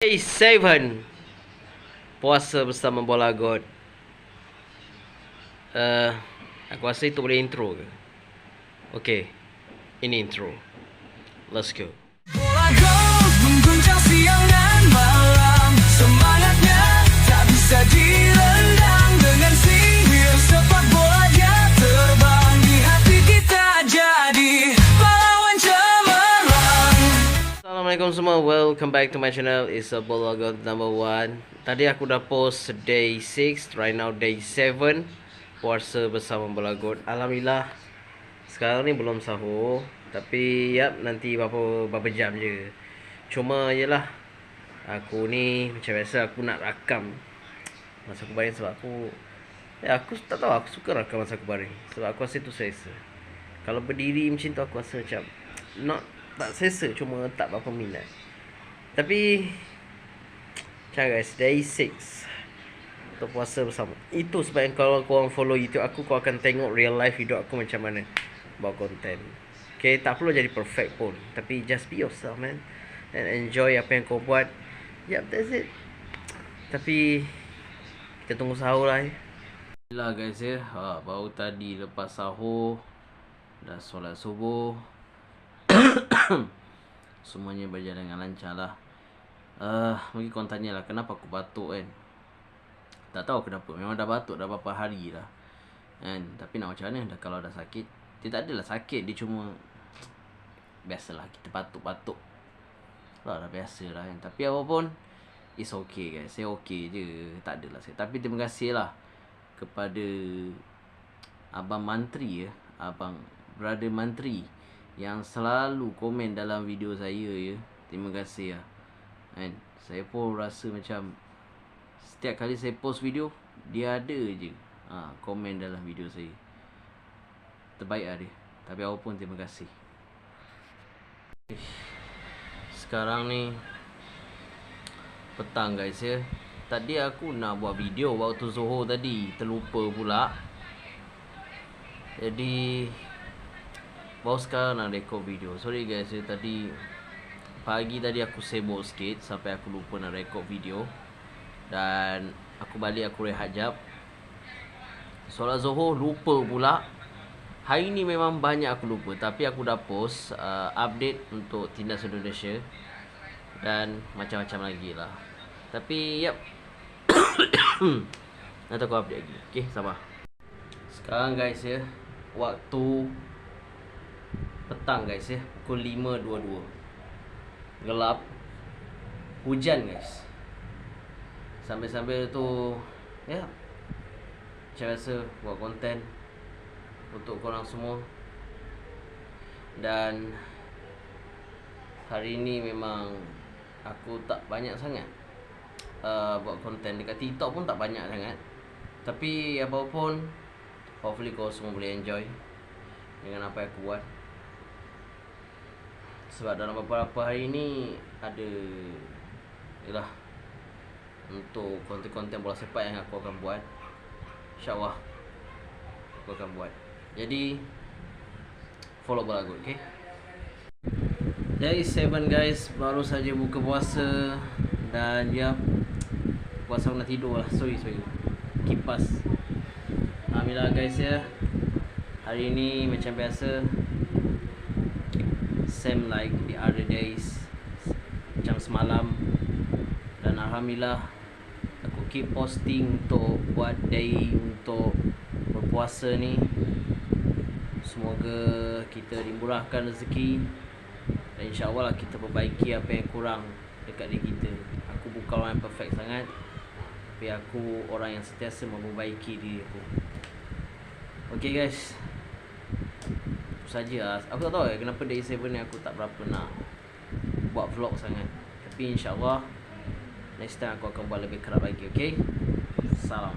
Day 7 puasa bersama Bola God. Aku rasa itu boleh intro ke? Okay, ini intro. Let's go. Bola God mengguncang siang dan malam, semangatnya tak bisa direndam. Dengan sihir sepak bola dia terbang di hati kita, jadi pahlawan cemerlang. Assalamualaikum semua, welcome back to my channel. It's a Bola God number 1. Tadi aku dah post day 6, right now day 7 puasa bersama Bola God. Alhamdulillah sekarang ni belum sahur, tapi nanti berapa jam je. Cuma yelah, aku ni macam biasa aku nak rakam masa aku baring, sebab aku tak tahu, aku suka rakam masa aku baring sebab aku rasa tu selesa. Kalau berdiri macam tu aku rasa macam tak selesa, cuma tak berapa minat. Tapi macam guys, day 6 untuk puasa bersama. Itu sebab yang kalau korang follow YouTube aku, kau akan tengok real life hidup aku macam mana buat konten. Okay, tak perlu jadi perfect pun, tapi just be yourself man, and enjoy apa yang kau buat. Yep, that's it. Tapi kita tunggu sahur lah lah guys ya. Baru tadi lepas sahur dah solat subuh. Semuanya berjalan dengan lancar lah. Mungkin korang tanya lah kenapa aku batuk kan. Tak tahu kenapa, memang dah batuk dah beberapa hari dah kan. Tapi nak macam mana dah, kalau dah sakit, dia tak adalah sakit, dia cuma biasalah kita batuk-batuk lah, dah biasa lah kan. Tapi apapun, it's okay guys, saya okay je, tak adalah saya. Tapi terima kasih lah kepada Abang Mantri ya, Abang Brother Mantri yang selalu komen dalam video saya ya. Terima kasih lah kan. Saya pun rasa macam setiap kali saya post video, dia ada je komen dalam video saya. Terbaik lah dia. Tapi apapun terima kasih. Sekarang ni petang guys ya. Tadi aku nak buat video waktu Zuhur tadi, terlupa pula. Jadi baru sekarang nak record video. Sorry guys ya, tadi pagi tadi aku sibuk sikit sampai aku lupa nak record video. Dan aku balik, aku rehat jap, solat Zuhur lupa pula. Hari ni memang banyak aku lupa, tapi aku dah post update untuk Tindas Indonesia dan macam-macam lagi lah. Tapi nanti aku update lagi. Okay, sabar. Sekarang guys ya, waktu petang guys ya, pukul 5.22. Gelap, hujan guys. Sambil-sambil tu ya, macam biasa buat konten untuk korang semua. Dan hari ni memang aku tak banyak sangat buat konten. Dekat TikTok pun tak banyak sangat. Tapi apapun, hopefully korang semua boleh enjoy dengan apa yang aku buat. Sebab dalam beberapa hari ni ada untuk konten-konten bola sepak yang aku akan buat. InsyaAllah aku akan buat. Jadi follow Bola God, okay? Day 7 guys, baru saja buka puasa. Dan puasa nak tidur lah. Sorry kipas. Alhamdulillah guys ya, hari ni macam biasa, same like the other days, macam semalam. Dan alhamdulillah aku keep posting untuk buat day untuk berpuasa ni. Semoga kita dimurahkan rezeki, dan insyaAllah kita perbaiki apa yang kurang dekat diri kita. Aku bukan orang yang perfect sangat, tapi aku orang yang sentiasa memperbaiki diri aku. Okay guys, itu saja lah. Aku tak tahu kenapa day 7 ni aku tak berapa nak buat vlog sangat. Tapi insyaAllah next time aku akan buat lebih kerap lagi. Okay, salam.